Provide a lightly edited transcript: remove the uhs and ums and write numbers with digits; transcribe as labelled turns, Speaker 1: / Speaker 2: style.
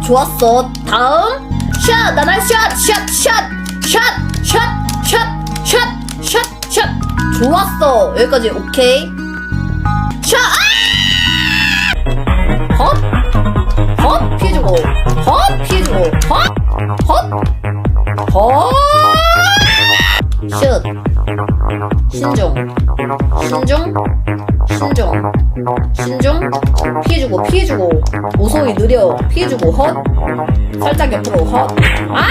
Speaker 1: 좋았어. 다음 샷. 나날 샷. 샷. 샷. 샷. 샷. 샷. 샷. 샷. 샷. 좋았어. 여기까지 오케이. 샷. 아! 헛. 헛 피해주고. 헛 피해주고. 헛. 헛. 헛. 슛. 신종. 신종. 신종. 신종. 피해주고 피해주고. 모성이 느려. 피해주고 헛. 살짝 옆으로 헛. 아!